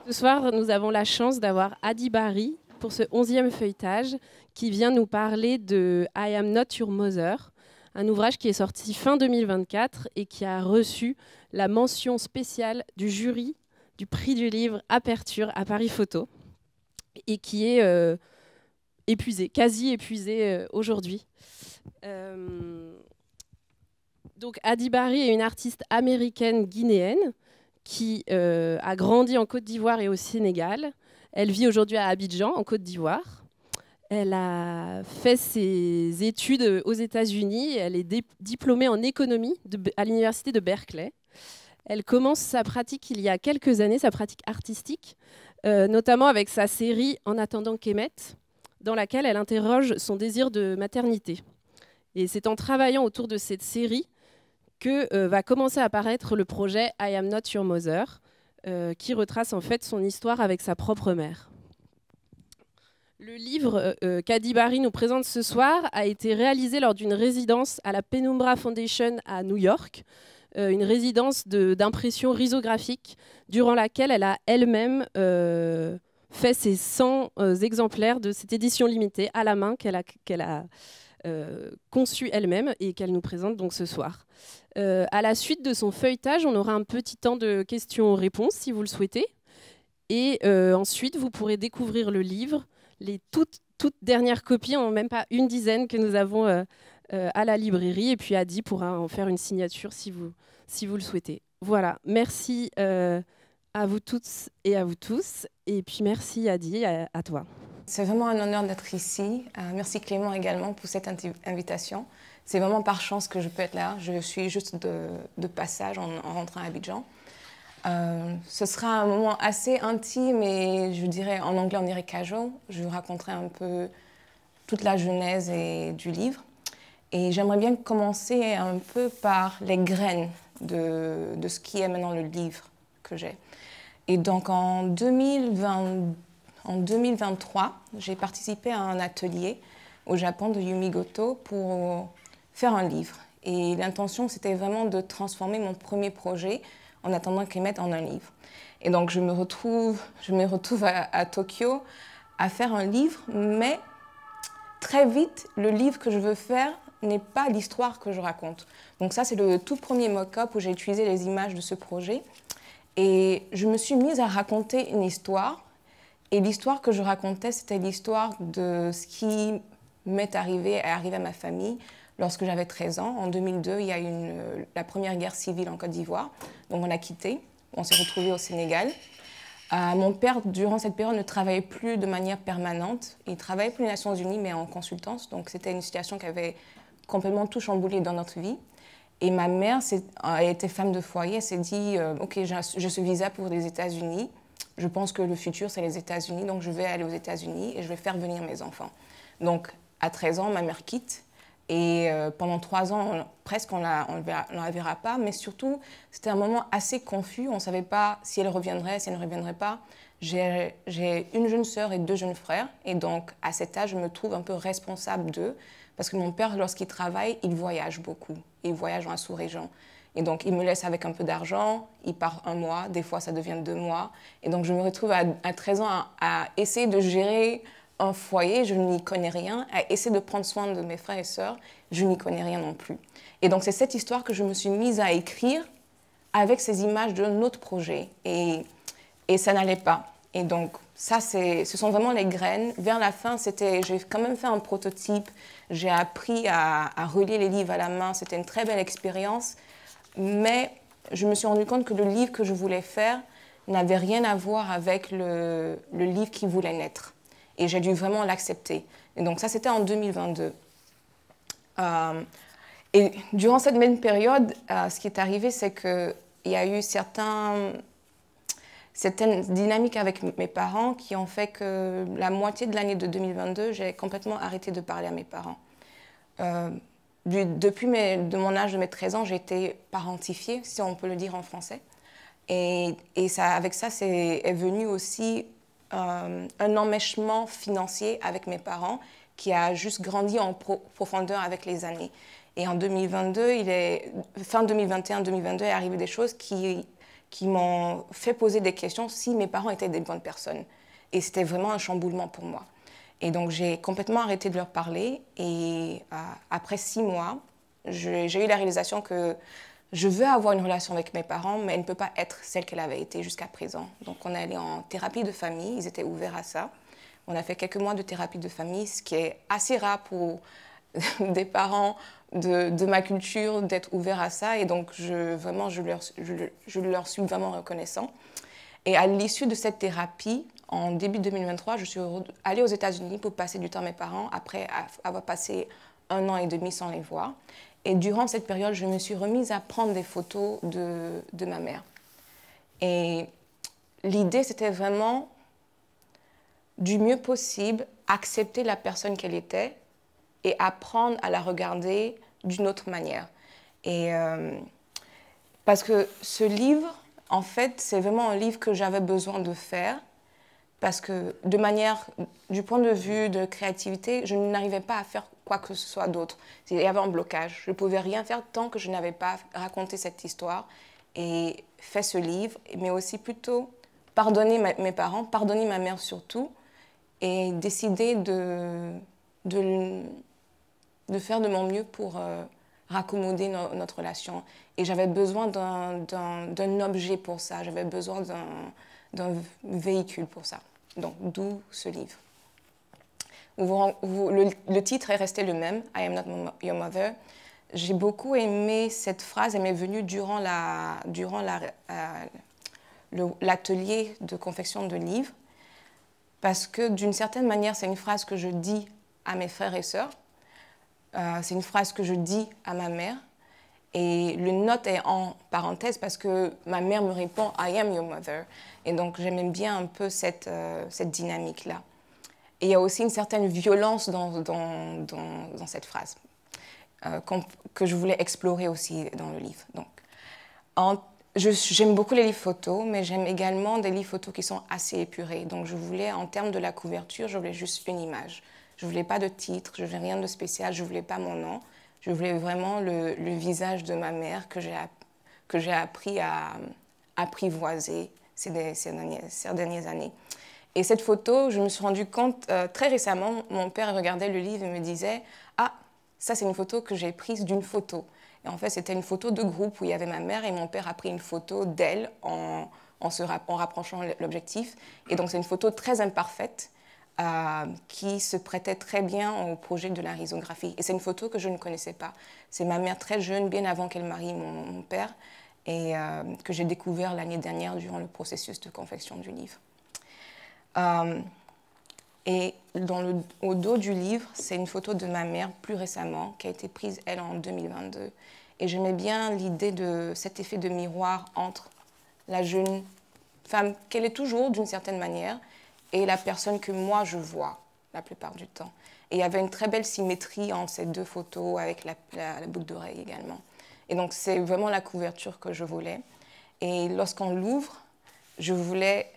Ce soir, nous avons la chance d'avoir Adi Bari pour ce 11e feuilletage qui vient nous parler de I Am Not Your Mother, un ouvrage qui est sorti fin 2024 et qui a reçu la mention spéciale du jury du prix du livre Aperture à Paris Photo et qui est épuisé, quasi épuisé aujourd'hui. Donc Adi Bari est une artiste américaine guinéenne qui a grandi en Côte d'Ivoire et au Sénégal. Elle vit aujourd'hui à Abidjan, en Côte d'Ivoire. Elle a fait ses études aux États-Unis. Elle est diplômée en économie à l'université de Berkeley. Elle commence sa pratique il y a quelques années, sa pratique artistique, notamment avec sa série En attendant qu'Emmet, dans laquelle elle interroge son désir de maternité. Et c'est en travaillant autour de cette série que va commencer à apparaître le projet I Am Not Your Mother, qui retrace en fait son histoire avec sa propre mère. Le livre qu'Adi Bari nous présente ce soir a été réalisé lors d'une résidence à la Penumbra Foundation à New York, une résidence d'impression risographique durant laquelle elle a elle-même fait ses 100 exemplaires de cette édition limitée à la main qu'elle a conçue elle-même et qu'elle nous présente donc ce soir. À la suite de son feuilletage, on aura un petit temps de questions-réponses si vous le souhaitez. Et ensuite, vous pourrez découvrir le livre, les toutes dernières copies, en même pas une dizaine que nous avons à la librairie. Et puis Adi pourra en faire une signature si vous le souhaitez. Voilà, merci à vous toutes et à vous tous. Et puis merci Adi, à toi. C'est vraiment un honneur d'être ici. Merci Clément également pour cette invitation. C'est vraiment par chance que je peux être là. Je suis juste de passage en rentrant à Abidjan. Ce sera un moment assez intime et je dirais, en anglais on dirait casual. Je vous raconterai un peu toute la genèse du livre. Et j'aimerais bien commencer un peu par les graines de ce qui est maintenant le livre que j'ai. Et donc en 2023, j'ai participé à un atelier au Japon de Yumi Goto pour faire un livre. Et l'intention, c'était vraiment de transformer mon premier projet en attendant qu'il mette en un livre. Et donc, je me retrouve à Tokyo à faire un livre, mais très vite, le livre que je veux faire n'est pas l'histoire que je raconte. Donc ça, c'est le tout premier mock-up où j'ai utilisé les images de ce projet. Et je me suis mise à raconter une histoire. Et l'histoire que je racontais, c'était l'histoire de ce qui m'est arrivé à ma famille lorsque j'avais 13 ans. En 2002, il y a eu la première guerre civile en Côte d'Ivoire. Donc on a quitté, on s'est retrouvés au Sénégal. Mon père, durant cette période, ne travaillait plus de manière permanente. Il travaillait pour les Nations Unies, mais en consultance. Donc c'était une situation qui avait complètement tout chamboulé dans notre vie. Et ma mère, elle était femme de foyer, elle s'est dit « Ok, j'ai ce visa pour les États-Unis. Je pense que le futur, c'est les États-Unis, donc je vais aller aux États-Unis et je vais faire venir mes enfants. » Donc à 13 ans, ma mère quitte. Et pendant 3 ans, presque, on ne la verra pas. Mais surtout, c'était un moment assez confus. On ne savait pas si elle reviendrait, si elle ne reviendrait pas. J'ai une jeune sœur et 2 jeunes frères. Et donc, à cet âge, je me trouve un peu responsable d'eux. Parce que mon père, lorsqu'il travaille, il voyage beaucoup. Il voyage dans la sous-région. Et donc, il me laisse avec un peu d'argent. Il part 1 mois. Des fois, ça devient 2 mois. Et donc, je me retrouve à 13 ans à essayer de gérer un foyer, je n'y connais rien, à essayer de prendre soin de mes frères et sœurs, je n'y connais rien non plus. Et donc c'est cette histoire que je me suis mise à écrire avec ces images d'un autre projet. Et ça n'allait pas. Et donc ça, ce sont vraiment les graines. Vers la fin, j'ai quand même fait un prototype, j'ai appris à relier les livres à la main, c'était une très belle expérience. Mais je me suis rendu compte que le livre que je voulais faire n'avait rien à voir avec le livre qui voulait naître. Et j'ai dû vraiment l'accepter. Et donc ça, c'était en 2022. Et durant cette même période, ce qui est arrivé, c'est qu'il y a eu certaines dynamiques avec mes parents qui ont fait que la moitié de l'année de 2022, j'ai complètement arrêté de parler à mes parents. Depuis mon âge de mes 13 ans, j'ai été parentifiée, si on peut le dire en français. Et avec ça, est venu aussi un enmêchement financier avec mes parents qui a juste grandi en profondeur avec les années. Et en 2022, fin 2021-2022, est arrivé des choses qui qui m'ont fait poser des questions si mes parents étaient des bonnes personnes. Et c'était vraiment un chamboulement pour moi. Et donc, j'ai complètement arrêté de leur parler. Et après 6 mois, j'ai eu la réalisation que je veux avoir une relation avec mes parents, mais elle ne peut pas être celle qu'elle avait été jusqu'à présent. Donc, on est allé en thérapie de famille. Ils étaient ouverts à ça. On a fait quelques mois de thérapie de famille, ce qui est assez rare pour des parents de ma culture d'être ouverts à ça. Et donc, je leur suis vraiment reconnaissant. Et à l'issue de cette thérapie, en début 2023, je suis allée aux États-Unis pour passer du temps avec mes parents après avoir passé 1 an et demi sans les voir. Et durant cette période, je me suis remise à prendre des photos de ma mère. Et l'idée, c'était vraiment, du mieux possible, accepter la personne qu'elle était et apprendre à la regarder d'une autre manière. Et parce que ce livre, en fait, c'est vraiment un livre que j'avais besoin de faire parce que du point de vue de créativité, je n'arrivais pas à faire quoi que ce soit d'autre. Il y avait un blocage. Je ne pouvais rien faire tant que je n'avais pas raconté cette histoire et fait ce livre, mais aussi plutôt pardonner mes parents, pardonner ma mère surtout, et décider de faire de mon mieux pour raccommoder notre relation. Et j'avais besoin d'un objet pour ça, j'avais besoin d'un véhicule pour ça. Donc, d'où ce livre. Le titre est resté le même, I am not your mother. J'ai beaucoup aimé cette phrase, elle m'est venue durant l'atelier de confection de livres, parce que d'une certaine manière, c'est une phrase que je dis à mes frères et sœurs, c'est une phrase que je dis à ma mère, et le note est en parenthèse parce que ma mère me répond « I am your mother ». Et donc, j'aime bien un peu cette dynamique-là. Et il y a aussi une certaine violence dans cette phrase que je voulais explorer aussi dans le livre. Donc, j'aime beaucoup les livres photos, mais j'aime également des livres photos qui sont assez épurés. Donc, je voulais, en termes de la couverture, je voulais juste une image. Je ne voulais pas de titre, je ne voulais rien de spécial, je ne voulais pas mon nom. Je voulais vraiment le visage de ma mère que j'ai appris à apprivoiser ces dernières années. Et cette photo, je me suis rendu compte très récemment, mon père regardait le livre et me disait « Ah, ça c'est une photo que j'ai prise d'une photo ». Et en fait, c'était une photo de groupe où il y avait ma mère et mon père a pris une photo d'elle en rapprochant l'objectif. Et donc, c'est une photo très imparfaite qui se prêtait très bien au projet de la risographie. Et c'est une photo que je ne connaissais pas. C'est ma mère très jeune, bien avant qu'elle marie mon père, et que j'ai découvert l'année dernière durant le processus de confection du livre. Et au dos du livre, c'est une photo de ma mère plus récemment, qui a été prise, elle, en 2022. Et j'aimais bien l'idée de cet effet de miroir entre la jeune femme qu'elle est toujours, d'une certaine manière, et la personne que moi, je vois la plupart du temps. Et il y avait une très belle symétrie entre ces deux photos, avec la boucle d'oreille également. Et donc, c'est vraiment la couverture que je voulais. Et lorsqu'on l'ouvre, je voulais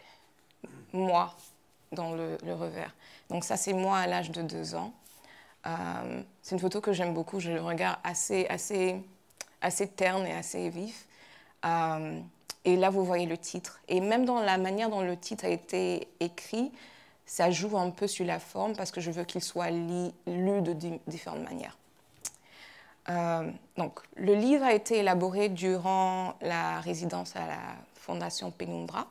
moi dans le revers. Donc ça, c'est moi à l'âge de 2 ans. C'est une photo que j'aime beaucoup. J'ai le regard assez terne et assez vif. Et là, vous voyez le titre. Et même dans la manière dont le titre a été écrit, ça joue un peu sur la forme parce que je veux qu'il soit lu de différentes manières. Donc, le livre a été élaboré durant la résidence à la Fondation Penumbra,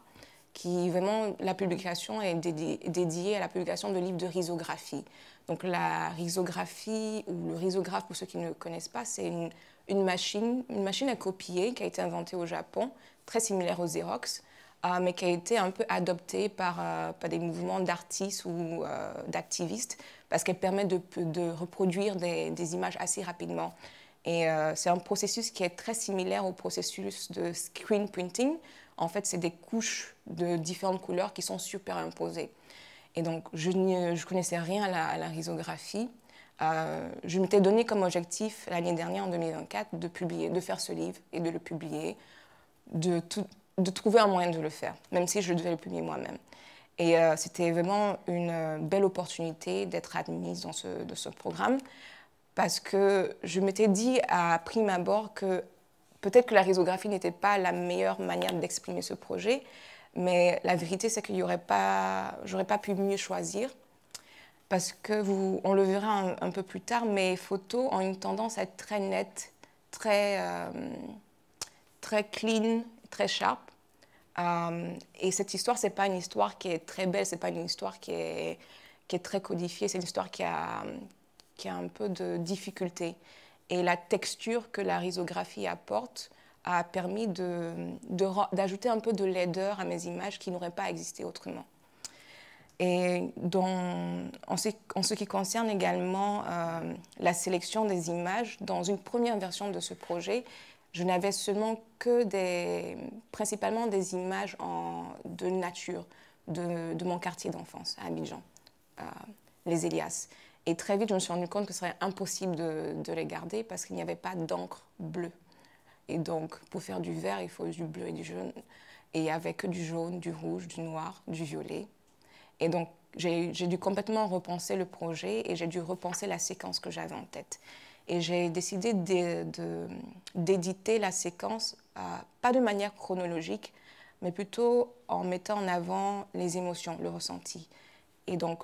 qui vraiment, la publication est dédiée à la publication de livres de risographie. Donc, la risographie, ou le risographe, pour ceux qui ne connaissent pas, c'est une machine à copier qui a été inventée au Japon, très similaire au Xerox, mais qui a été un peu adoptée par des mouvements d'artistes ou d'activistes, parce qu'elle permet de reproduire des images assez rapidement. Et c'est un processus qui est très similaire au processus de screen printing. En fait, c'est des couches de différentes couleurs qui sont superimposées. Et donc, je ne connaissais rien à la risographie. Je m'étais donné comme objectif l'année dernière, en 2024, de faire ce livre et de le publier, de trouver un moyen de le faire, même si je devais le publier moi-même. Et c'était vraiment une belle opportunité d'être admise dans ce programme, parce que je m'étais dit à prime abord que peut-être que la risographie n'était pas la meilleure manière d'exprimer ce projet, mais la vérité, c'est que j'aurais pas pu mieux choisir. Parce que on le verra un peu plus tard, mes photos ont une tendance à être très nettes, très clean, très sharp. Et cette histoire, c'est pas une histoire qui est très belle, c'est pas une histoire qui est très codifiée, c'est une histoire qui a un peu de difficulté. Et la texture que la risographie apporte a permis d'ajouter un peu de laideur à mes images qui n'auraient pas existé autrement. Et en ce qui concerne également la sélection des images, dans une première version de ce projet, je n'avais seulement que principalement des images de nature de mon quartier d'enfance à Abidjan, les Elias. Et très vite, je me suis rendu compte que ce serait impossible de les garder parce qu'il n'y avait pas d'encre bleue. Et donc, pour faire du vert, il faut du bleu et du jaune. Et il n'y avait que du jaune, du rouge, du noir, du violet. Et donc, j'ai dû complètement repenser le projet et j'ai dû repenser la séquence que j'avais en tête. Et j'ai décidé d'éditer la séquence, pas de manière chronologique, mais plutôt en mettant en avant les émotions, le ressenti. Et donc,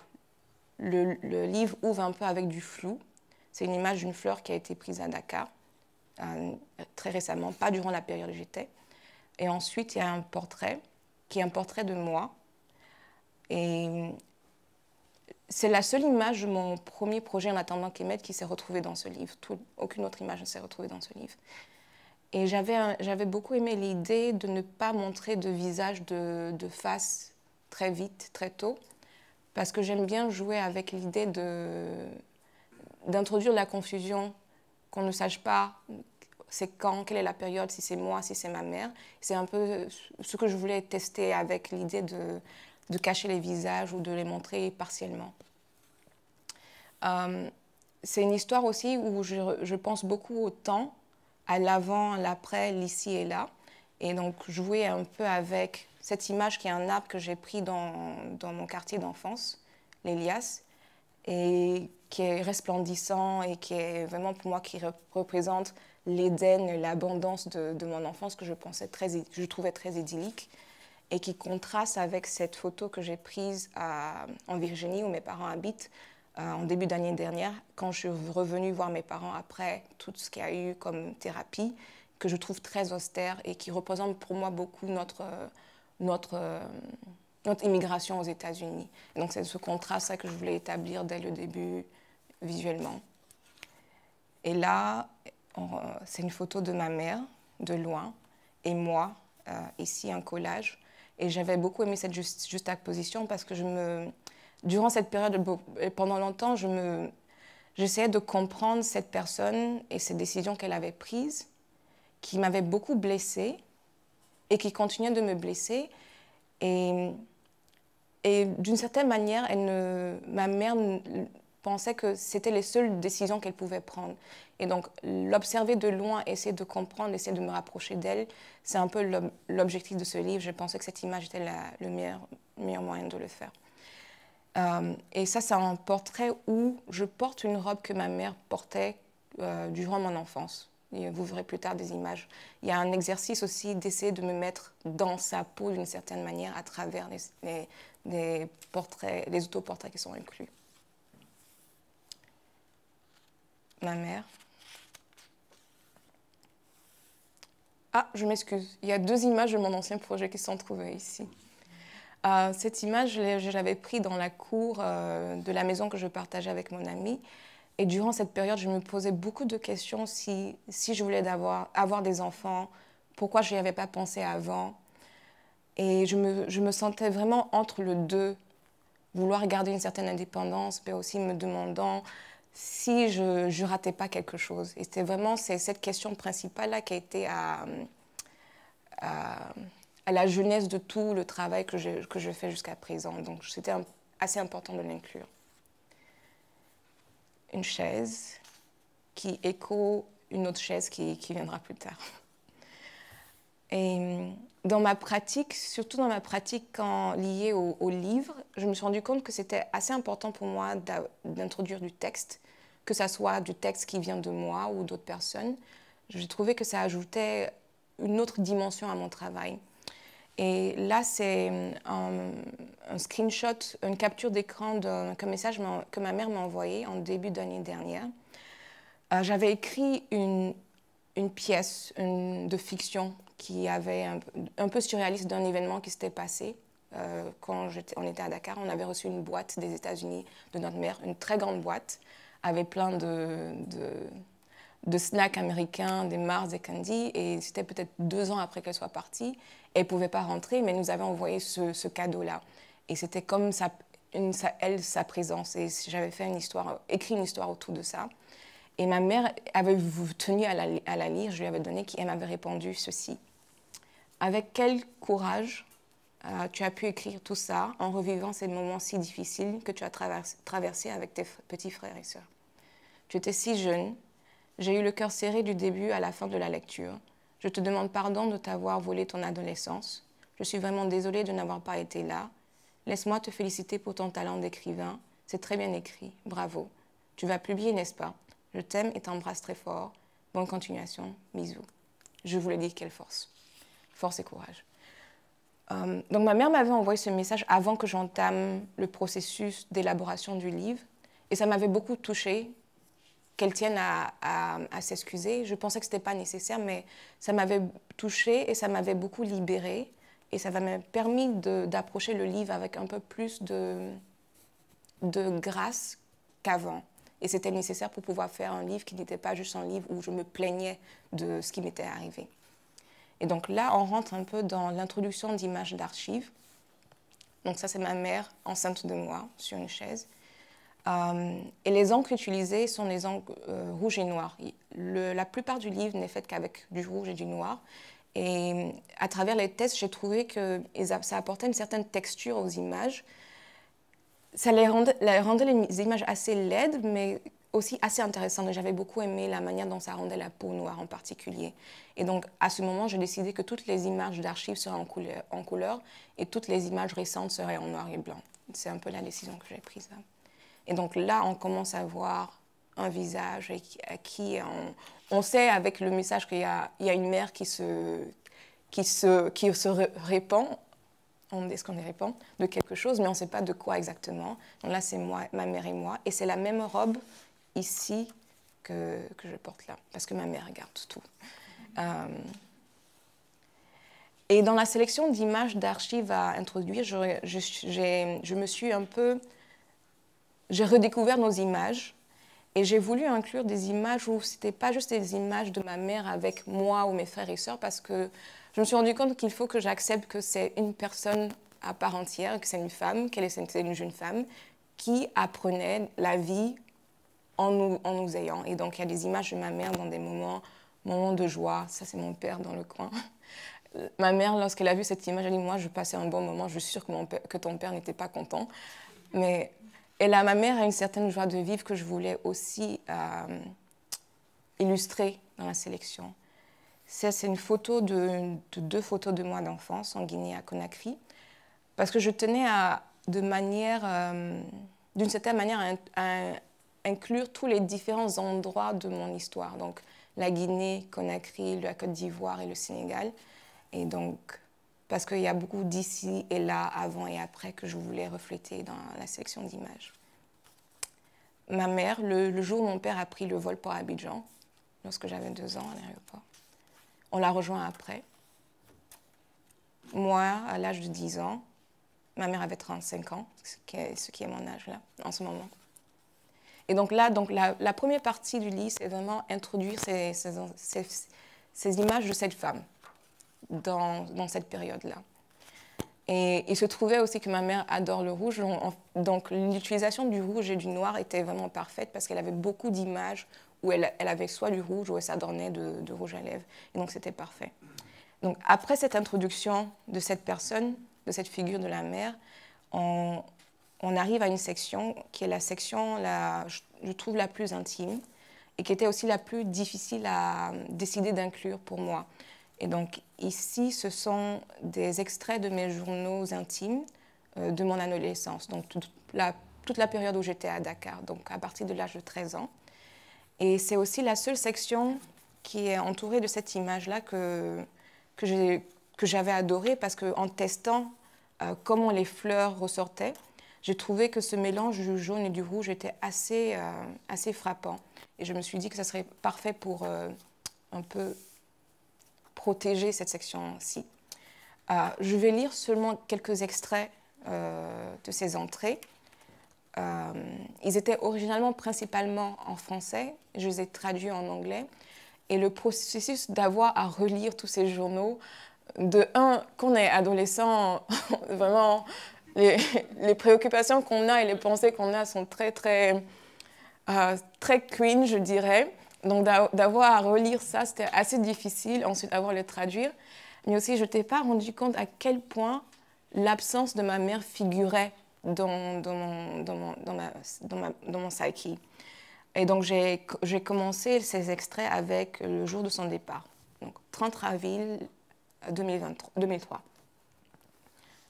le livre ouvre un peu avec du flou. C'est une image d'une fleur qui a été prise à Dakar, très récemment, pas durant la période où j'étais. Et ensuite, il y a un portrait, qui est un portrait de moi. Et c'est la seule image de mon premier projet En attendant qu'Emmet qui s'est retrouvée dans ce livre. Aucune autre image ne s'est retrouvée dans ce livre. Et j'avais beaucoup aimé l'idée de ne pas montrer de visage de face très vite, très tôt, parce que j'aime bien jouer avec l'idée d'introduire la confusion, qu'on ne sache pas c'est quand, quelle est la période, si c'est moi, si c'est ma mère. C'est un peu ce que je voulais tester avec l'idée de cacher les visages ou de les montrer partiellement. C'est une histoire aussi où je pense beaucoup au temps, à l'avant, à l'après, l'ici et là. Et donc jouer un peu avec cette image qui est un arbre que j'ai pris dans mon quartier d'enfance, l'Elias, et qui est resplendissant et qui est vraiment pour moi qui représente l'Éden, l'abondance de mon enfance que je trouvais très idyllique et qui contraste avec cette photo que j'ai prise en Virginie où mes parents habitent en début d'année dernière quand je suis revenue voir mes parents après tout ce qu'il y a eu comme thérapie que je trouve très austère et qui représente pour moi beaucoup notre immigration aux États-Unis. Donc c'est ce contraste que je voulais établir dès le début visuellement. Et là, c'est une photo de ma mère, de loin, et moi, ici un collage. Et j'avais beaucoup aimé cette juxtaposition parce que durant cette période, pendant longtemps, j'essayais de comprendre cette personne et ces décisions qu'elle avait prises, qui m'avaient beaucoup blessée et qui continuaient de me blesser. Et d'une certaine manière, ma mère pensait que c'était les seules décisions qu'elle pouvait prendre. Et donc, l'observer de loin, essayer de comprendre, essayer de me rapprocher d'elle, c'est un peu l'objectif de ce livre. Je pensais que cette image était le meilleur moyen de le faire. Et ça, c'est un portrait où je porte une robe que ma mère portait durant mon enfance. Et vous verrez plus tard des images. Il y a un exercice aussi d'essayer de me mettre dans sa peau d'une certaine manière à travers les portraits, les autoportraits qui sont inclus. Ma mère. Ah, je m'excuse. Il y a 2 images de mon ancien projet qui sont trouvées ici. Cette image, je l'avais prise dans la cour de la maison que je partageais avec mon ami. Et durant cette période, je me posais beaucoup de questions si je voulais avoir des enfants, pourquoi je n'y avais pas pensé avant. Et je me sentais vraiment entre le deux, vouloir garder une certaine indépendance, mais aussi me demandant si je ne ratais pas quelque chose. Et c'était vraiment cette question principale-là qui a été à la jeunesse de tout le travail que je fais jusqu'à présent. Donc c'était assez important de l'inclure. Une chaise qui écho une autre chaise qui viendra plus tard. Et dans ma pratique, surtout dans ma pratique liée au livre, je me suis rendu compte que c'était assez important pour moi d'introduire du texte, que ça soit du texte qui vient de moi ou d'autres personnes. J'ai trouvé que ça ajoutait une autre dimension à mon travail. Et là, c'est un screenshot, une capture d'écran d'un message que ma mère m'a envoyé en début d'année dernière. J'avais écrit une pièce de fiction qui avait un peu surréaliste d'un événement qui s'était passé. Quand on était à Dakar, on avait reçu une boîte des États-Unis de notre mère, une très grande boîte avec plein de snacks américains, des Mars, des candy, et c'était peut-être 2 ans après qu'elle soit partie. Elle ne pouvait pas rentrer, mais elle nous avait envoyé ce cadeau-là. Et c'était comme sa présence. Et j'avais fait écrit une histoire autour de ça. Et ma mère avait tenu à la lire, je lui avais donné, et elle m'avait répondu ceci. Avec quel courage tu as pu écrire tout ça en revivant ces moments si difficiles que tu as traversés avec tes petits frères et sœurs. Tu étais si jeune. J'ai eu le cœur serré du début à la fin de la lecture. Je te demande pardon de t'avoir volé ton adolescence. Je suis vraiment désolée de n'avoir pas été là. Laisse-moi te féliciter pour ton talent d'écrivain. C'est très bien écrit. Bravo. Tu vas publier, n'est-ce pas? Je t'aime et t'embrasse très fort. Bonne continuation. Bisous. Je vous le dis, quelle force. Force et courage. Donc ma mère m'avait envoyé ce message avant que j'entame le processus d'élaboration du livre. Et ça m'avait beaucoup touchée. Qu'elle tienne à s'excuser. Je pensais que ce n'était pas nécessaire, mais ça m'avait touchée et ça m'avait beaucoup libérée. Et ça m'a permis d'approcher le livre avec un peu plus de grâce qu'avant. Et c'était nécessaire pour pouvoir faire un livre qui n'était pas juste un livre où je me plaignais de ce qui m'était arrivé. Et donc là, on rentre un peu dans l'introduction d'images d'archives. Donc ça, c'est ma mère enceinte de moi sur une chaise. Et les encres utilisées sont les encres rouges et noirs. La plupart du livre n'est faite qu'avec du rouge et du noir. Et à travers les tests, j'ai trouvé que ça apportait une certaine texture aux images. Ça rendait les images assez laides, mais aussi assez intéressantes. J'avais beaucoup aimé la manière dont ça rendait la peau noire en particulier. Et donc, à ce moment, j'ai décidé que toutes les images d'archives seraient en couleur et toutes les images récentes seraient en noir et blanc. C'est un peu la décision que j'ai prise là. Et donc là, on commence à voir un visage à qui on sait avec le message qu'il y a une mère qui se répand, est-ce qu'on répand de quelque chose, mais on ne sait pas de quoi exactement. Donc là, c'est moi, ma mère et moi. Et c'est la même robe ici que je porte là, parce que ma mère regarde tout. Et dans la sélection d'images d'archives à introduire, je me suis un peu... J'ai redécouvert nos images et j'ai voulu inclure des images où ce n'était pas juste des images de ma mère avec moi ou mes frères et sœurs, parce que je me suis rendu compte qu'il faut que j'accepte que c'est une personne à part entière, que c'est une femme, qu'elle est une jeune femme qui apprenait la vie en nous ayant. Et donc il y a des images de ma mère dans des moments de joie. Ça, c'est mon père dans le coin. Ma mère, lorsqu'elle a vu cette image, elle a dit « Moi, je passais un bon moment, je suis sûre que ton père n'était pas content. » Mais... Et là, ma mère a une certaine joie de vivre que je voulais aussi illustrer dans la sélection. C'est une photo de 2 photos de moi d'enfance en Guinée, à Conakry, parce que je tenais d'une certaine manière à inclure tous les différents endroits de mon histoire. Donc la Guinée, Conakry, la Côte d'Ivoire et le Sénégal. Et donc, parce qu'il y a beaucoup d'ici et là, avant et après, que je voulais refléter dans la sélection d'images. Ma mère, le jour où mon père a pris le vol pour Abidjan, lorsque j'avais 2 ans à l'aéroport, on l'a rejoint après. Moi, à l'âge de 10 ans, ma mère avait 35 ans, ce qui est mon âge là, en ce moment. Et donc là, la première partie du livre, c'est vraiment introduire ces images de cette femme dans cette période-là. Et il se trouvait aussi que ma mère adore le rouge, donc l'utilisation du rouge et du noir était vraiment parfaite parce qu'elle avait beaucoup d'images où elle avait soit du rouge ou elle s'adornait de rouge à lèvres. Et donc c'était parfait. Donc après cette introduction de cette personne, de cette figure de la mère, on arrive à une section qui est la section, je trouve, la plus intime et qui était aussi la plus difficile à décider d'inclure pour moi. Et donc ici, ce sont des extraits de mes journaux intimes de mon adolescence, donc toute la période où j'étais à Dakar, donc à partir de l'âge de 13 ans. Et c'est aussi la seule section qui est entouré de cette image-là que j'avais adorée parce qu'en testant comment les fleurs ressortaient, j'ai trouvé que ce mélange du jaune et du rouge était assez frappant. Et je me suis dit que ça serait parfait pour un peu protéger cette section-ci. Je vais lire seulement quelques extraits de ces entrées. Ils étaient originalement principalement en français, je les ai traduits en anglais. Et le processus d'avoir à relire tous ces journaux, qu'on est adolescent, vraiment, les préoccupations qu'on a et les pensées qu'on a sont très cringe, je dirais. Donc d'avoir à relire ça, c'était assez difficile, ensuite d'avoir le traduire. Mais aussi, je ne t'ai pas rendu compte à quel point l'absence de ma mère figurait dans mon psyche. Et donc, j'ai commencé ces extraits avec le jour de son départ, donc 30 avril 2003.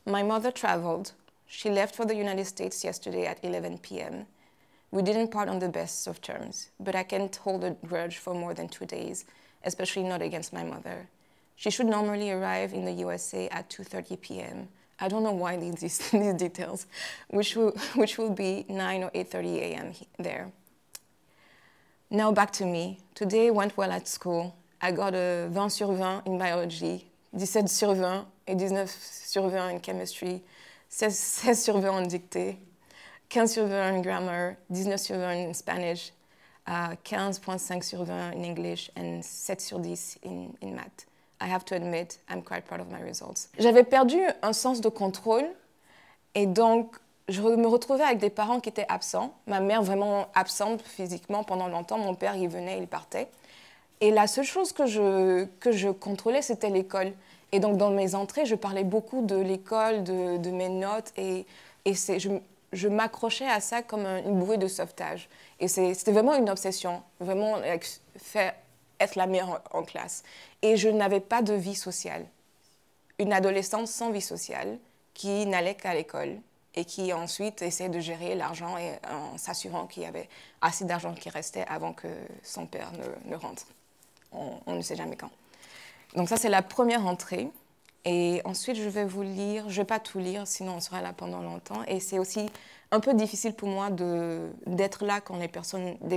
My mother traveled. She left for the United States yesterday at 11 p.m. We didn't part on the best of terms, but I can't hold a grudge for more than 2 days, especially not against my mother. She should normally arrive in the USA at 2:30 p.m. I don't know why these details, which will be 9 or 8:30 a.m. there. Now back to me. Today went well at school. I got a 20 sur 20 in biology, 17 sur 20 et 19 sur 20 in chemistry, 16 sur 20 en dictée, 15 sur 20 in grammar, 19 sur 20 in Spanish, 15.5 sur 20 in English and 7 sur 10 in math. I have to admit, I'm quite proud of my results. J'avais perdu un sens de contrôle et donc je me retrouvais avec des parents qui étaient absents. Ma mère vraiment absente physiquement pendant longtemps. Mon père, il venait, il partait. Et la seule chose que je contrôlais, c'était l'école. Et donc, dans mes entrées, je parlais beaucoup de l'école, de mes notes. Et je m'accrochais à ça comme une bouée de sauvetage. Et c'était vraiment une obsession, vraiment être la meilleure en classe. Et je n'avais pas de vie sociale. Une adolescente sans vie sociale qui n'allait qu'à l'école et qui ensuite essayait de gérer l'argent en s'assurant qu'il y avait assez d'argent qui restait avant que son père ne rentre. On ne sait jamais quand. Donc ça, c'est la première entrée. Et ensuite, je vais vous lire, je ne vais pas tout lire, sinon on sera là pendant longtemps. Et c'est aussi un peu difficile pour moi d'être là quand des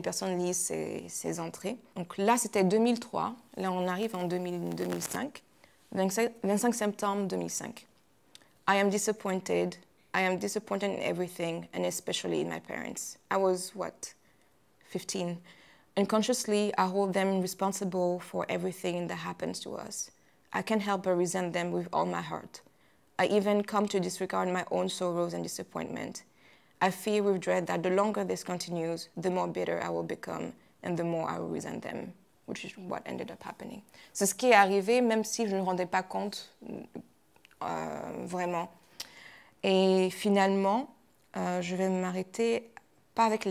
personnes lisent ces entrées. Donc là, c'était 2003. Là, on arrive en 2005. 25 septembre 2005. I am disappointed. I am disappointed in everything, and especially in my parents. I was, 15? Unconsciously, I hold them responsible for everything that happens to us. I can't help but resent them with all my heart. I even come to disregard my own sorrows and disappointment. I fear with dread that the longer this continues, the more bitter I will become, and the more I will resent them, which is what ended up happening. C'est ce qui est arrivé, même si je ne me rendais pas compte vraiment. Et finalement, je vais m'arrêter, pas avec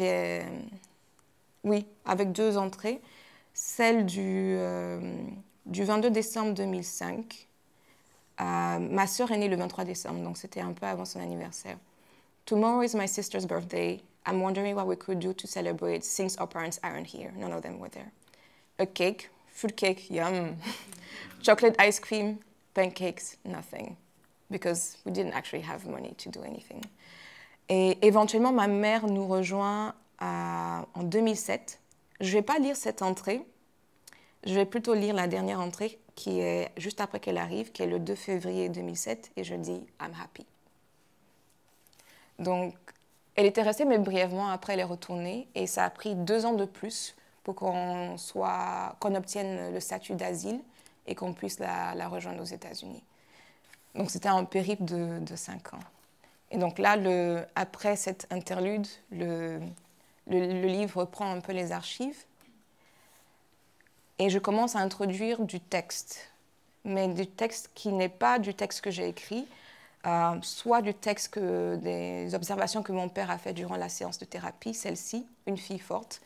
avec 2 entrées. Celle du 22 décembre 2005. Ma sœur est née le 23 décembre, donc c'était un peu avant son anniversaire. Tomorrow is my sister's birthday. I'm wondering what we could do to celebrate since our parents aren't here. None of them were there. A cake, fruit cake, yum. Chocolate ice cream, pancakes, nothing. Because we didn't actually have money to do anything. Et éventuellement, ma mère nous rejoint en 2007. Je ne vais pas lire cette entrée. Je vais plutôt lire la dernière entrée qui est juste après qu'elle arrive, qui est le 2 février 2007. Et je dis « I'm happy ». Donc, elle était restée, mais brièvement. Après, elle est retournée. Et ça a pris 2 ans de plus pour qu'on obtienne le statut d'asile et qu'on puisse la rejoindre aux États-Unis. Donc, c'était un périple de 5 ans. Et donc là, après cette interlude, le livre reprend un peu les archives. Et je commence à introduire du texte. Mais du texte qui n'est pas du texte que j'ai écrit, soit du texte des observations que mon père a fait durant la séance de thérapie, celle-ci, Une fille forte,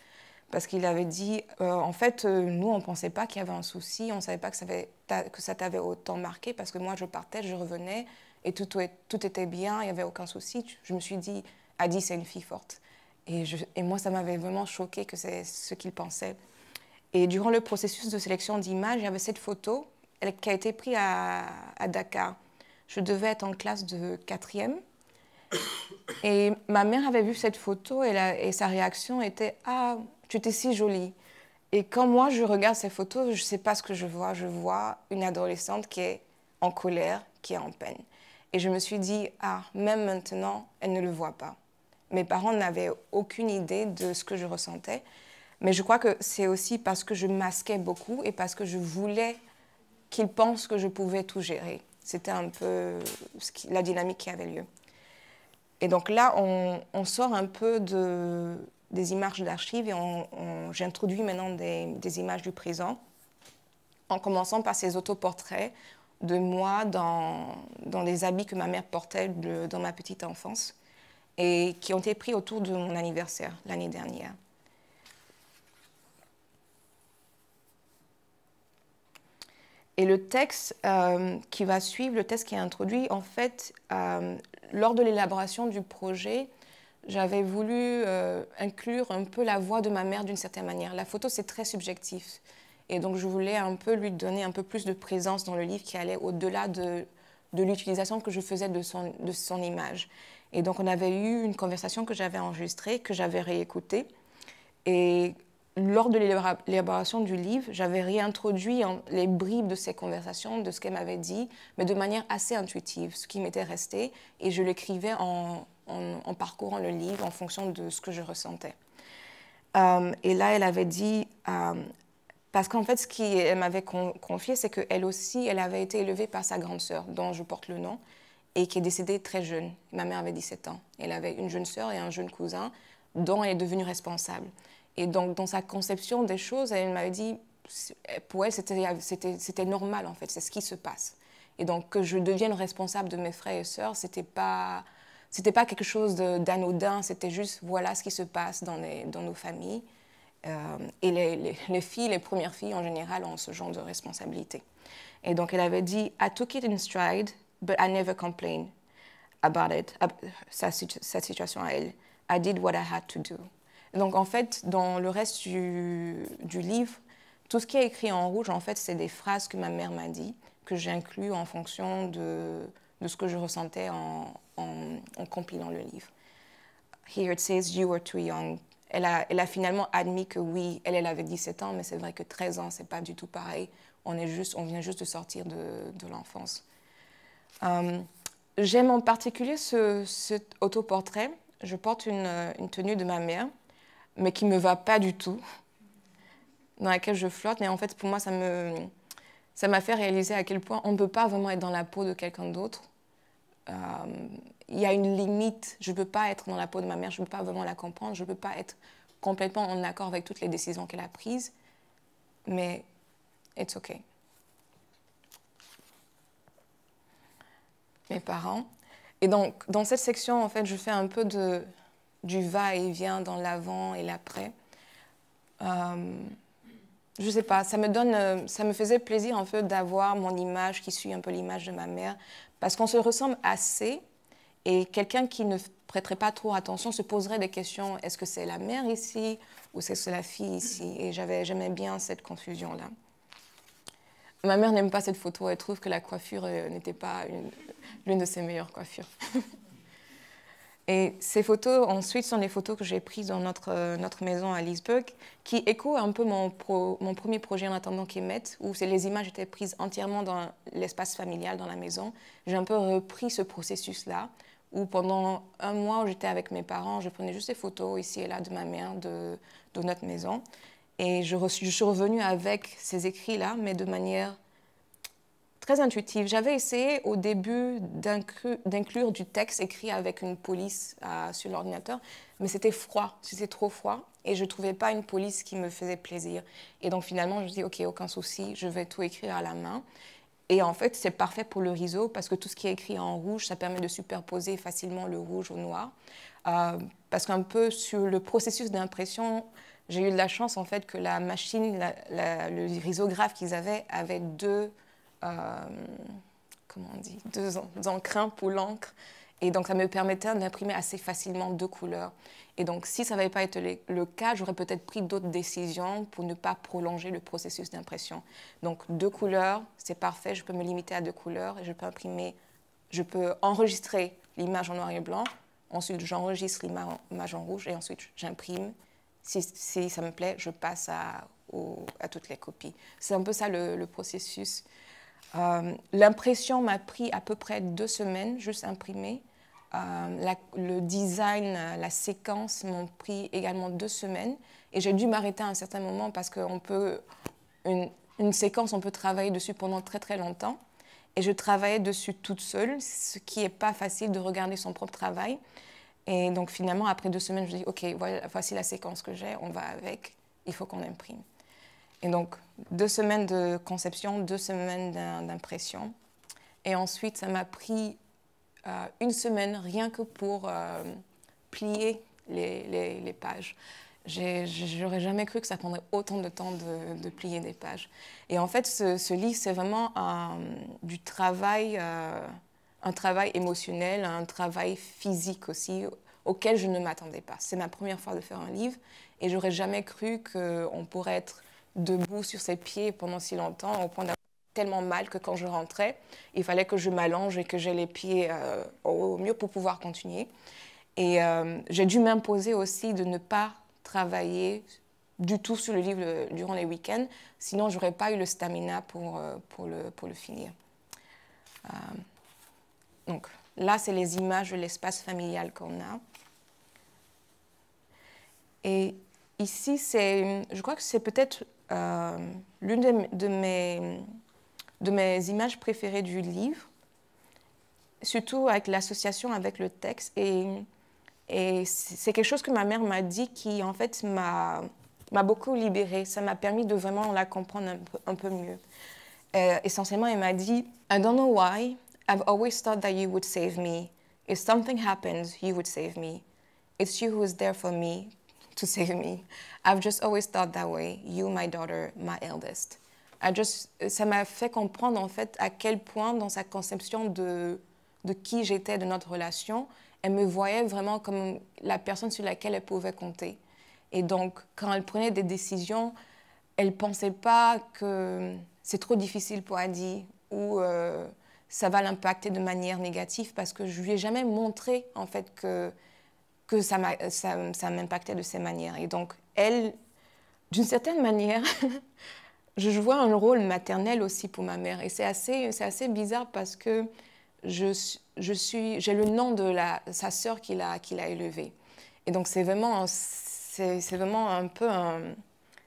parce qu'il avait dit, en fait, nous, on ne pensait pas qu'il y avait un souci, on ne savait pas que ça t'avait autant marqué, parce que moi, je partais, je revenais, et tout était bien, il n'y avait aucun souci. Je me suis dit, Adi, c'est une fille forte. Et moi, ça m'avait vraiment choqué que c'est ce qu'il pensait. Et durant le processus de sélection d'images, il y avait cette photo qui a été prise à Dakar. Je devais être en classe de 4e. Et ma mère avait vu cette photo et sa réaction était « Ah, tu étais si jolie ». Et quand moi, je regarde ces photos, je ne sais pas ce que je vois. Je vois une adolescente qui est en colère, qui est en peine. Et je me suis dit « Ah, même maintenant, elle ne le voit pas ». Mes parents n'avaient aucune idée de ce que je ressentais. Mais je crois que c'est aussi parce que je masquais beaucoup et parce que je voulais qu'ils pensent que je pouvais tout gérer. C'était un peu la dynamique qui avait lieu. Et donc là, on sort un peu des images d'archives et j'introduis maintenant des images du présent, en commençant par ces autoportraits de moi dans les habits que ma mère portait dans ma petite enfance et qui ont été pris autour de mon anniversaire l'année dernière. Et le texte qui va suivre, le texte qui est introduit, en fait, lors de l'élaboration du projet, j'avais voulu inclure un peu la voix de ma mère d'une certaine manière. La photo, c'est très subjectif. Et donc, je voulais un peu lui donner un peu plus de présence dans le livre qui allait au-delà de l'utilisation que je faisais de son image. Et donc, on avait eu une conversation que j'avais enregistrée, que j'avais réécoutée. Et lors de l'élaboration du livre, j'avais réintroduit les bribes de ces conversations, de ce qu'elle m'avait dit, mais de manière assez intuitive, ce qui m'était resté, et je l'écrivais en parcourant le livre en fonction de ce que je ressentais. Et là, elle avait dit, parce qu'en fait, ce qu'elle m'avait confié, c'est qu'elle aussi, elle avait été élevée par sa grande sœur, dont je porte le nom, et qui est décédée très jeune. Ma mère avait 17 ans. Elle avait une jeune sœur et un jeune cousin, dont elle est devenue responsable. Et donc, dans sa conception des choses, elle m'avait dit, pour elle, c'était normal, en fait, c'est ce qui se passe. Et donc, que je devienne responsable de mes frères et sœurs, c'était pas quelque chose d'anodin, c'était juste, voilà ce qui se passe dans nos familles. Et les filles, les premières filles, en général, ont ce genre de responsabilité. Et donc, elle avait dit, I took it in stride, but I never complained about it, sa situation à elle. I did what I had to do. Donc, en fait, dans le reste du livre, tout ce qui est écrit en rouge, en fait, c'est des phrases que ma mère m'a dit, que j'ai inclus en fonction de ce que je ressentais en compilant le livre. Here it says, you were too young. Elle a finalement admis que oui, elle avait 17 ans, mais c'est vrai que 13 ans, c'est pas du tout pareil. On vient juste de sortir de l'enfance. J'aime en particulier cet autoportrait. Je porte une tenue de ma mère, mais qui ne me va pas du tout, dans laquelle je flotte. Mais en fait, pour moi, ça m'a fait réaliser à quel point on ne peut pas vraiment être dans la peau de quelqu'un d'autre. Il y a une limite. Je ne peux pas être dans la peau de ma mère, je ne peux pas vraiment la comprendre, je ne peux pas être complètement en accord avec toutes les décisions qu'elle a prises. Mais it's okay. Mes parents. Et donc, dans cette section, en fait, je fais un peu du va-et-vient dans l'avant et l'après. Je ne sais pas, ça me faisait plaisir en fait d'avoir mon image qui suit un peu l'image de ma mère, parce qu'on se ressemble assez, et quelqu'un qui ne prêterait pas trop attention se poserait des questions, est-ce que c'est la mère ici ou c'est la fille ici? Et j'aimais bien cette confusion-là. Ma mère n'aime pas cette photo, elle trouve que la coiffure n'était pas l'une de ses meilleures coiffures. Et ces photos, ensuite, sont les photos que j'ai prises dans notre maison à Liseberg, qui échoent un peu mon premier projet en attendant qu'émette, où les images étaient prises entièrement dans l'espace familial, dans la maison. J'ai un peu repris ce processus-là, où pendant un mois où j'étais avec mes parents, je prenais juste des photos ici et là de ma mère, de notre maison. Et je suis revenue avec ces écrits-là, mais de manière très intuitive. J'avais essayé au début d'inclure du texte écrit avec une police sur l'ordinateur, mais c'était froid, c'était trop froid, et je ne trouvais pas une police qui me faisait plaisir. Et donc finalement, je me dis, ok, aucun souci, je vais tout écrire à la main. Et en fait, c'est parfait pour le riso, parce que tout ce qui est écrit en rouge, ça permet de superposer facilement le rouge au noir. Parce qu'un peu sur le processus d'impression, j'ai eu de la chance en fait que la machine, le risographe qu'ils avaient, avait deux... comment on dit, deux encrins pour l'encre. Et donc, ça me permettait d'imprimer assez facilement 2 couleurs. Et donc, si ça n'avait pas été le cas, j'aurais peut-être pris d'autres décisions pour ne pas prolonger le processus d'impression. Donc, 2 couleurs, c'est parfait. Je peux me limiter à 2 couleurs et je peux imprimer, je peux enregistrer l'image en noir et blanc. Ensuite, j'enregistre l'image en rouge et ensuite, j'imprime. Si ça me plaît, je passe à toutes les copies. C'est un peu ça le processus. L'impression m'a pris à peu près 2 semaines, juste imprimer. Le design, la séquence m'ont pris également 2 semaines. Et j'ai dû m'arrêter à un certain moment parce qu'une séquence, on peut travailler dessus pendant très très longtemps. Et je travaillais dessus toute seule, ce qui n'est pas facile de regarder son propre travail. Et donc finalement, après 2 semaines, je dis, OK, voici la séquence que j'ai, on va avec, il faut qu'on imprime. Et donc, 2 semaines de conception, 2 semaines d'impression. Et ensuite, ça m'a pris 1 semaine rien que pour plier les pages. J'aurais jamais cru que ça prendrait autant de temps de plier des pages. Et en fait, ce livre, c'est vraiment du travail, un travail émotionnel, un travail physique aussi, auquel je ne m'attendais pas. C'est ma première fois de faire un livre et j'aurais jamais cru qu'on pourrait être debout sur ses pieds pendant si longtemps, au point d'avoir tellement mal que quand je rentrais, il fallait que je m'allonge et que j'ai les pieds au mieux pour pouvoir continuer. Et j'ai dû m'imposer aussi de ne pas travailler du tout sur le livre durant les week-ends, sinon je n'aurais pas eu le stamina pour le finir. Donc là, c'est les images de l'espace familial qu'on a. Et ici, je crois que c'est peut-être l'une de mes images préférées du livre, surtout avec l'association avec le texte. Et c'est quelque chose que ma mère m'a dit qui, en fait, m'a beaucoup libérée. Ça m'a permis de vraiment la comprendre un peu mieux. Essentiellement, elle m'a dit « I don't know why, I've always thought that you would save me. If something happens, you would save me. It's you who is there for me to save me. I've just always thought that way. You, my daughter, my eldest. » Ça m'a fait comprendre, en fait, à quel point, dans sa conception de qui j'étais, de notre relation, elle me voyait vraiment comme la personne sur laquelle elle pouvait compter. Et donc, quand elle prenait des décisions, elle ne pensait pas que c'est trop difficile pour Adi ou ça va l'impacter de manière négative parce que je ne lui ai jamais montré, en fait, que ça m'impactait de ces manières. Et donc, elle, d'une certaine manière, je jouais un rôle maternel aussi pour ma mère. Et c'est assez bizarre parce que j'ai le nom de sa sœur qui l'a élevée. Et donc, c'est vraiment un peu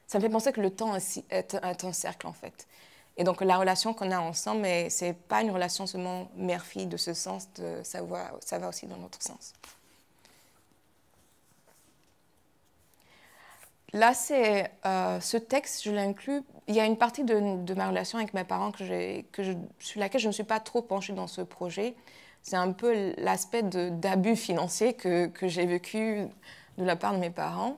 ça me fait penser que le temps est un cercle, en fait. Et donc, la relation qu'on a ensemble, ce n'est pas une relation seulement mère-fille de ce sens, ça va aussi dans l'autre sens. Là, ce texte, je l'inclus. Il y a une partie de ma relation avec mes parents sur laquelle je ne me suis pas trop penchée dans ce projet. C'est un peu l'aspect d'abus financier que j'ai vécu de la part de mes parents.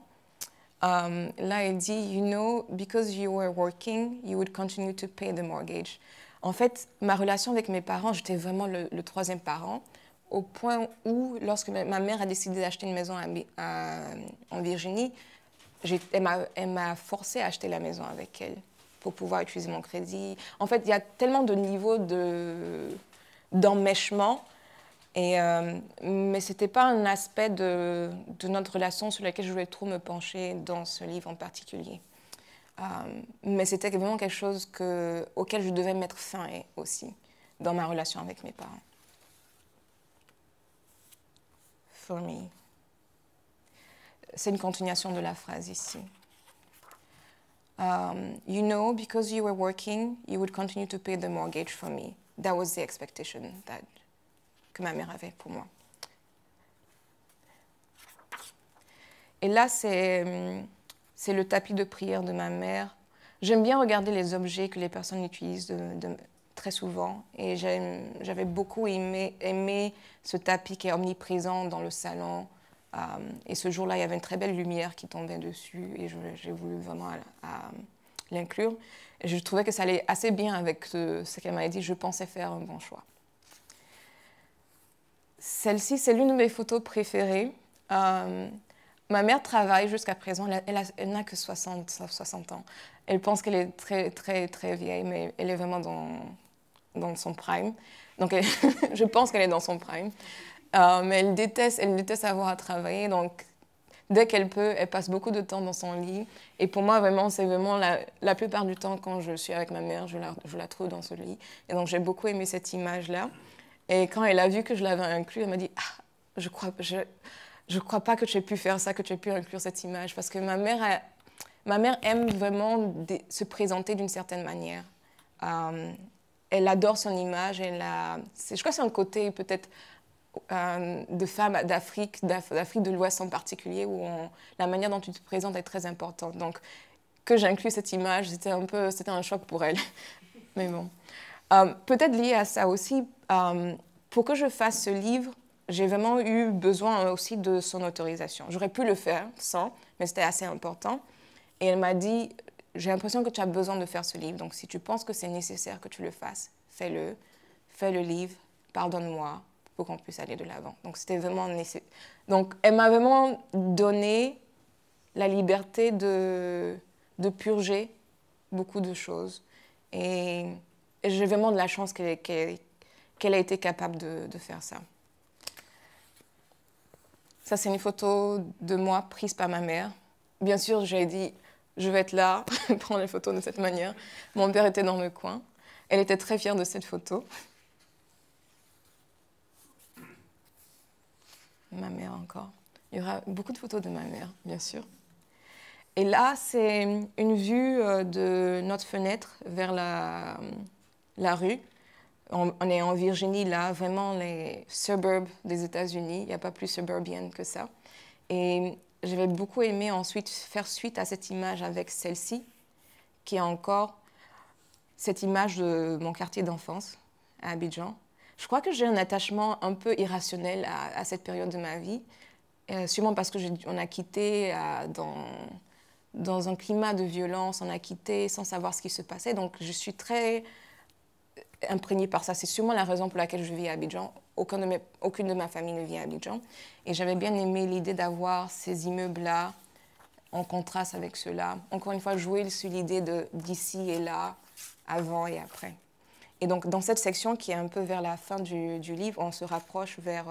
Là, il dit, you know, because you were working, you would continue to pay the mortgage. En fait, ma relation avec mes parents, j'étais vraiment le 3e parent, au point où, lorsque ma mère a décidé d'acheter une maison en Virginie, elle m'a forcée à acheter la maison avec elle pour pouvoir utiliser mon crédit. En fait, il y a tellement de niveaux d'emmèchement. Mais ce n'était pas un aspect de notre relation sur lequel je voulais trop me pencher dans ce livre en particulier. Mais c'était vraiment quelque chose auquel je devais mettre fin aussi dans ma relation avec mes parents. For me. C'est une continuation de la phrase ici. You know, because you were working, you would continue to pay the mortgage for me. That was the expectation que ma mère avait pour moi. Et là, c'est le tapis de prière de ma mère. J'aime bien regarder les objets que les personnes utilisent très souvent. Et j'avais beaucoup aimé ce tapis qui est omniprésent dans le salon. Et ce jour-là, il y avait une très belle lumière qui tombait dessus. Et j'ai voulu vraiment l'inclure. Et je trouvais que ça allait assez bien avec ce qu'elle m'avait dit. Je pensais faire un bon choix. Celle-ci, c'est l'une de mes photos préférées. Ma mère travaille jusqu'à présent, elle n'a que 60 ans. Elle pense qu'elle est très, très, très vieille, mais elle est vraiment dans son prime. Donc, je pense qu'elle est dans son prime. Mais elle déteste avoir à travailler. Donc, dès qu'elle peut, elle passe beaucoup de temps dans son lit. Et pour moi, vraiment, c'est vraiment la plupart du temps, quand je suis avec ma mère, je la trouve dans ce lit. Et donc, j'ai beaucoup aimé cette image-là. Et quand elle a vu que je l'avais inclus, elle m'a dit « Ah, je crois pas que tu aies pu faire ça, que tu aies pu inclure cette image. » Parce que ma mère aime vraiment se présenter d'une certaine manière. Elle adore son image. Je crois que c'est un côté peut-être de femmes d'Afrique de l'Ouest en particulier, où la manière dont tu te présentes est très importante. Donc, que j'inclus cette image, c'était un choc pour elle. Mais bon. Peut-être lié à ça aussi, pour que je fasse ce livre, j'ai vraiment eu besoin aussi de son autorisation. J'aurais pu le faire sans, mais c'était assez important. Et elle m'a dit, j'ai l'impression que tu as besoin de faire ce livre, donc si tu penses que c'est nécessaire que tu le fasses, fais-le, fais le livre, pardonne-moi, pour qu'on puisse aller de l'avant. Donc c'était vraiment nécessaire. Donc elle m'a vraiment donné la liberté de purger beaucoup de choses. Et j'ai vraiment de la chance qu'elle a été capable de faire ça. Ça, c'est une photo de moi prise par ma mère. Bien sûr, j'ai dit, je vais être là, prendre les photos de cette manière. Mon père était dans le coin. Elle était très fière de cette photo. Ma mère encore. Il y aura beaucoup de photos de ma mère, bien sûr. Et là, c'est une vue de notre fenêtre vers la rue. On est en Virginie, là, vraiment les suburbs des États-Unis. Il n'y a pas plus suburbienne que ça. Et j'avais beaucoup aimé ensuite faire suite à cette image avec celle-ci, qui est encore cette image de mon quartier d'enfance à Abidjan. Je crois que j'ai un attachement un peu irrationnel à cette période de ma vie, sûrement parce qu'on a quitté dans un climat de violence, on a quitté sans savoir ce qui se passait. Donc je suis très imprégnée par ça. C'est sûrement la raison pour laquelle je vis à Abidjan. Aucune de ma famille ne vit à Abidjan. Et j'avais bien aimé l'idée d'avoir ces immeubles-là en contraste avec ceux-là. Encore une fois, jouer sur l'idée d'ici et là, avant et après. Et donc, dans cette section qui est un peu vers la fin du livre, on se rapproche vers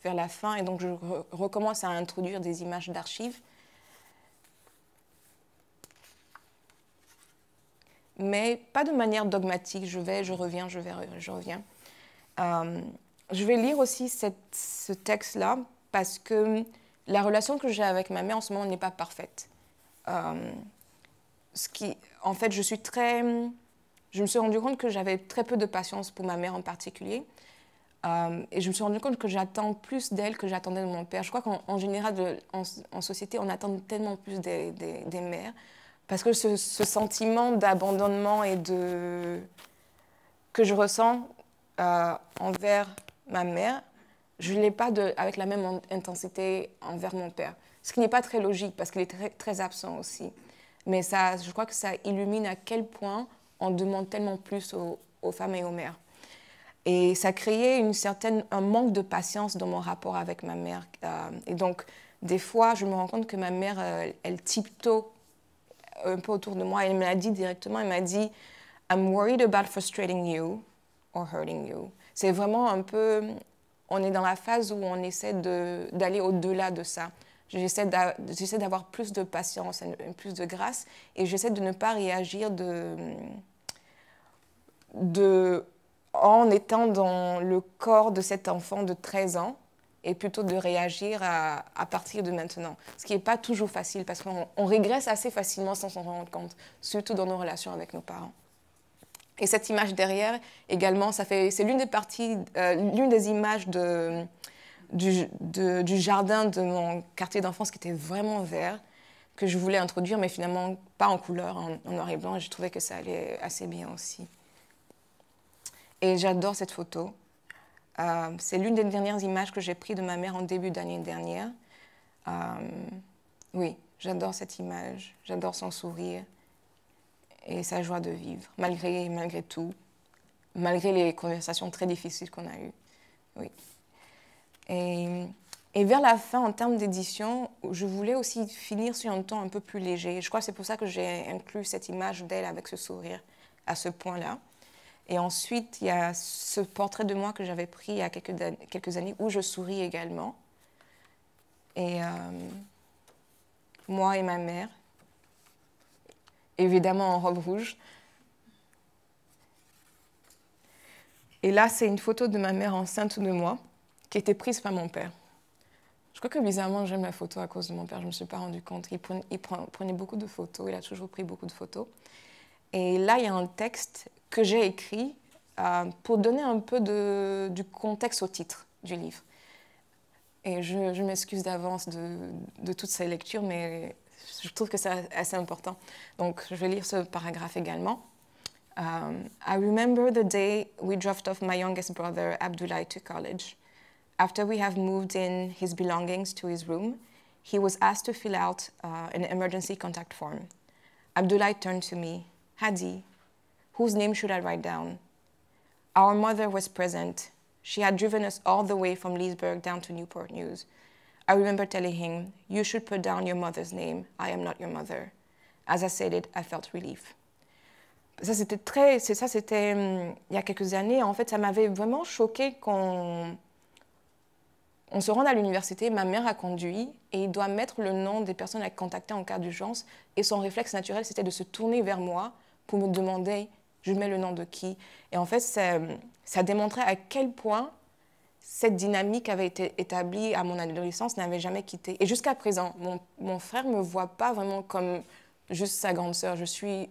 la fin. Et donc, je recommence à introduire des images d'archives. Mais pas de manière dogmatique. Je reviens. Je vais lire aussi ce texte-là parce que la relation que j'ai avec ma mère en ce moment n'est pas parfaite. En fait, je me suis rendu compte que j'avais très peu de patience pour ma mère en particulier. Et je me suis rendu compte que j'attends plus d'elle que j'attendais de mon père. Je crois qu'en général, en société, on attend tellement plus des mères. Parce que ce sentiment d'abandonnement que je ressens envers ma mère, je ne l'ai pas avec la même intensité envers mon père. Ce qui n'est pas très logique parce qu'il est très, très absent aussi. Mais je crois que ça illumine à quel point on demande tellement plus aux femmes et aux mères. Et ça créait un manque de patience dans mon rapport avec ma mère. Et donc, des fois, je me rends compte que ma mère, elle tiptoe un peu autour de moi. Elle me l'a dit directement. Elle m'a dit « I'm worried about frustrating you or hurting you ». C'est vraiment un peu... On est dans la phase où on essaie d'aller au-delà de ça. J'essaie d'avoir plus de patience, plus de grâce, et j'essaie de ne pas réagir en étant dans le corps de cet enfant de 13 ans, et plutôt de réagir à partir de maintenant. Ce qui n'est pas toujours facile, parce qu'on régresse assez facilement sans s'en rendre compte, surtout dans nos relations avec nos parents. Et cette image derrière, également, c'est l'une des images du jardin de mon quartier d'enfance qui était vraiment vert, que je voulais introduire, mais finalement pas en couleur, en noir et blanc. Et je trouvais que ça allait assez bien aussi. Et j'adore cette photo. C'est l'une des dernières images que j'ai prises de ma mère en début d'année dernière. Oui, j'adore cette image, j'adore son sourire et sa joie de vivre, malgré tout, malgré les conversations très difficiles qu'on a eues. oui. Et vers la fin, en termes d'édition, je voulais aussi finir sur un ton un peu plus léger. Je crois que c'est pour ça que j'ai inclus cette image d'elle avec ce sourire à ce point-là. Et ensuite, il y a ce portrait de moi que j'avais pris il y a quelques années où je souris également. Et moi et ma mère, évidemment en robe rouge. Et là, c'est une photo de ma mère enceinte de moi qui était prise par mon père. Je crois que bizarrement, j'aime la photo à cause de mon père. Je ne me suis pas rendu compte. Il prenait beaucoup de photos. Il a toujours pris beaucoup de photos. Et là, il y a un texte que j'ai écrit pour donner un peu du contexte au titre du livre. Et je m'excuse d'avance de toutes ces lectures, mais je trouve que c'est assez important. Donc, je vais lire ce paragraphe également. I remember the day we dropped off my youngest brother, Abdoulaye, to college. After we have moved in his belongings to his room, he was asked to fill out an emergency contact form. Abdoulaye turned to me. Hadi, whose name should I write down? Our mother was present. She had driven us all the way from Leesburg down to Newport News. I remember telling him, you should put down your mother's name. I am not your mother. As I said it, I felt relief. Ça, c'était il y a quelques années. En fait, ça m'avait vraiment choqué qu'on se rende à l'université, ma mère a conduit et il doit mettre le nom des personnes à contacter en cas d'urgence. Et son réflexe naturel, c'était de se tourner vers moi pour me demander, je mets le nom de qui? Et en fait, ça démontrait à quel point cette dynamique avait été établie à mon adolescence, n'avait jamais quitté. Et jusqu'à présent, mon frère ne me voit pas vraiment comme juste sa grande sœur. Je suis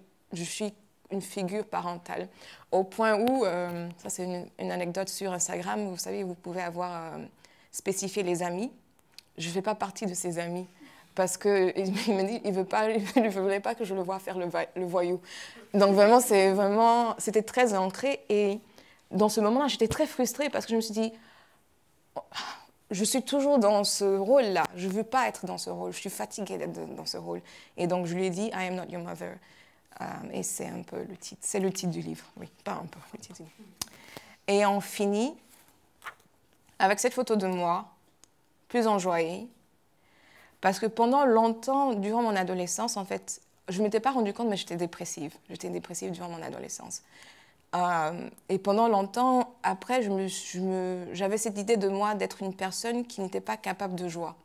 une figure parentale. Au point où, ça c'est une anecdote sur Instagram, vous savez, vous pouvez avoir spécifié les amis. Je ne fais pas partie de ces amis parce qu'il me dit qu'il ne voulait pas que je le voie faire le voyou. Donc vraiment, c'était très ancré. Et dans ce moment-là, j'étais très frustrée parce que je me suis dit, je suis toujours dans ce rôle-là. Je ne veux pas être dans ce rôle. Je suis fatiguée d'être dans ce rôle. Et donc, je lui ai dit, I am not your mother. Et c'est un peu le titre. C'est le titre du livre. Oui, pas un peu, le titre du livre. Et on finit avec cette photo de moi, plus enjoyée. Parce que pendant longtemps, durant mon adolescence, en fait, je ne m'étais pas rendu compte, mais j'étais dépressive. J'étais dépressive durant mon adolescence. Et pendant longtemps, après, j'avais cette idée de moi d'être une personne qui n'était pas capable de joie,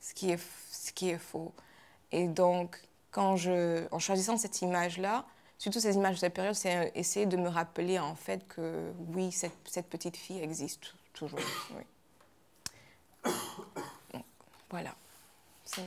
ce qui est faux. Et donc, en choisissant cette image-là, surtout ces images de cette période, c'est essayer de me rappeler en fait que oui, cette petite fille existe toujours. Oui. Donc, voilà. C'est...